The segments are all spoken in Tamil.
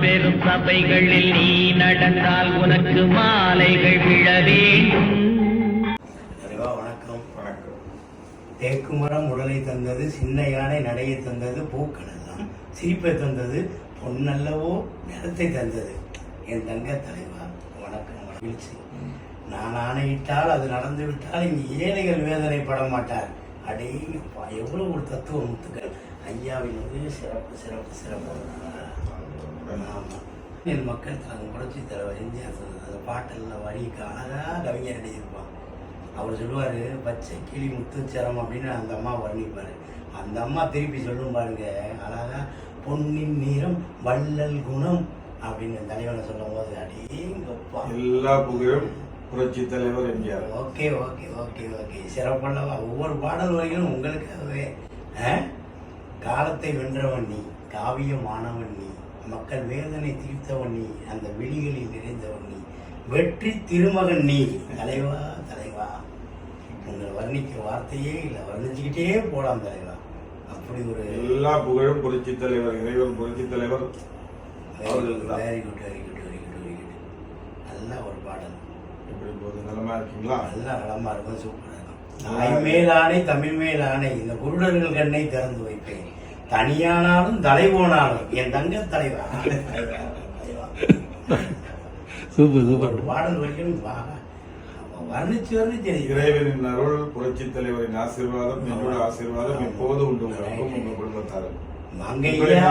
மாபெரும் சபைகளில் நீ நடந்தால் உனக்கு மாலைகள் விழ வேண்டும். வணக்கம். வணக்கம். தேக்குமரம் உடலை தந்தது, சின்ன யானை நடையை தந்தது, பூக்கள் எல்லாம் சிரிப்பை தந்தது, பொன்னல்லவோ நிறத்தை தந்தது. என் தங்க தலைவா வணக்கம். மகிழ்ச்சி. நான் ஆணையிட்டால் அது நடந்து விட்டால் இங்கு ஏழைகள் வேதனைப்பட மாட்டார். அடேங்கப்பா, எவ்வளவு ஒரு தத்துவ முத்துக்கள். ஐயாவின் சிறப்பு சிறப்பு சிறப்பு. ஆமாம், என் மக்கள் தங்க புரட்சி தலைவர் எம்ஜிஆர் சொன்னது அந்த பாட்டெல்லாம் வரிக்கு அழகாக கவிஞர் எழுதியிருப்பான். அவர் சொல்லுவார், பச்சை கிளி முத்துச்சரம் அப்படின்னு அந்த அம்மா வர்ணிப்பார். அந்த அம்மா திருப்பி சொல்லும் பாருங்க அழகா, பொன்னின் நிறம் வள்ளல் குணம் அப்படின்னு தலைவனை சொல்லும் போது அடேங்கப்பா, எல்லா புகழும் புரட்சி தலைவர் MGR. Okay okay okay okay சிறப்பல்லவா. ஒவ்வொரு பாடல் வரிகளும் உங்களுக்காகவே. காலத்தை வென்றவன் நீ, காவியமானவன் நீ, மக்கள் வேதனை தீர்த்தவன் நீ, அந்த விழிகளில் நிறைந்தவன் நீ, வெற்றி திருமகன் நீ. தலைவா தலைவா, உங்களை வர்ணிக்க வார்த்தையே இல்லை, வர்ணிச்சுக்கிட்டே போலாம் தலைவா. அப்படி ஒரு எல்லா புகழும் புரட்சி தலைவர், இறைவன் புரட்சி தலைவர். Very good very good very good very good. நல்ல ஒரு பாடல். எப்படி போகுது? நலமா இருக்கீங்களா? நல்லா நலமா இருக்கும், சூப்பராக இருக்கும். தாய் மேலானை தமிழ் மேலானை, இந்த குருடர்கள் கண்ணை திறந்து வைப்பேன், தனியானாலும் தலை போனாலும் என் தங்க தலைவா. Super super. பாடல் வரைக்கும் வர்ணிச்சு வர்ணிச்சு. இறைவனின் அருள், புரட்சி தலைவரின் ஆசீர்வாதம், என்னோட ஆசீர்வாதம் எப்போது உண்டு உங்களுக்கும் உங்க குடும்பத்தாரும்.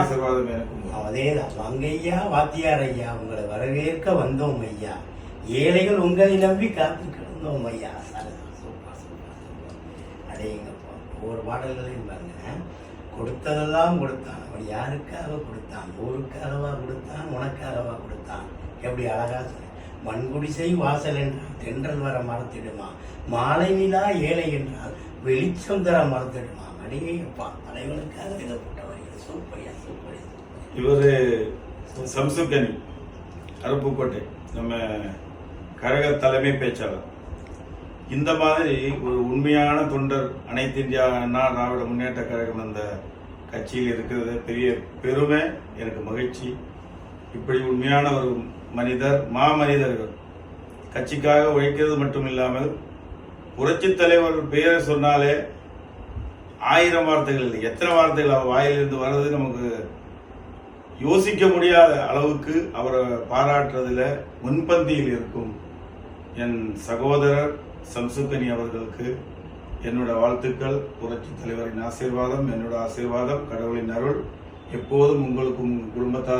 ஆசீர்வாதம் எனக்கும். அதேதான். மங்கையா வாத்தியார் ஐயா, உங்களை வரவேற்க வந்தோம் ஐயா, ஏழைகள் உங்களை நம்பி காத்து கிடந்தோம் ஐயா. Super super. அடேங்கப்பா, ஒவ்வொரு பாடல்களையும் பாருங்க. கொடுத்ததெல்லாம் கொடுத்தான், அவன் யாருக்காக கொடுத்தான்? ஊருக்காகவா கொடுத்தான்? உனக்காகவா கொடுத்தான்? எப்படி அழகா மண்குடிசை வாசல் என்றால் தென்றல் வர மறத்திடுமா, மாலை நிலா ஏழை என்றால் வெளிச்சம் தர மறத்திடுமா. அடேங்கப்பா, தலைவனுக்காக எழுதப்பட்டவர்கள். சூப்பரியா சூப்பர். இவரு சம்சுகனி, அருப்புக்கோட்டை, நம்ம கழக தலைமை பேச்சாளர். இந்த மாதிரி ஒரு உண்மையான தொண்டர் அனைத்து இந்தியா அண்ணா திராவிட முன்னேற்ற கழகம் அந்த கட்சியில் இருக்கிறது பெரிய பெருமை, எனக்கு மகிழ்ச்சி. இப்படி உண்மையான ஒரு மனிதர், மாமனிதர்கள் கட்சிக்காக உழைக்கிறது மட்டும் இல்லாமல் புரட்சி தலைவர் பெயரை சொன்னாலே 1000 வார்த்தைகள் இல்லை, எத்தனை வார்த்தைகள் அவர் வாயிலிருந்து வர்றது நமக்கு யோசிக்க முடியாத அளவுக்கு அவரை பாராட்டுறதுல முன்பந்தியில் இருக்கும் என் சகோதரர் சம்சுகனி அவர்களுக்கு என்னோட வாழ்த்துக்கள். புரட்சி தலைவரின் ஆசீர்வாதம், என்னோட ஆசீர்வாதம், கடவுளின் அருள் எப்போதும் உங்களுக்கும் குடும்பத்தார்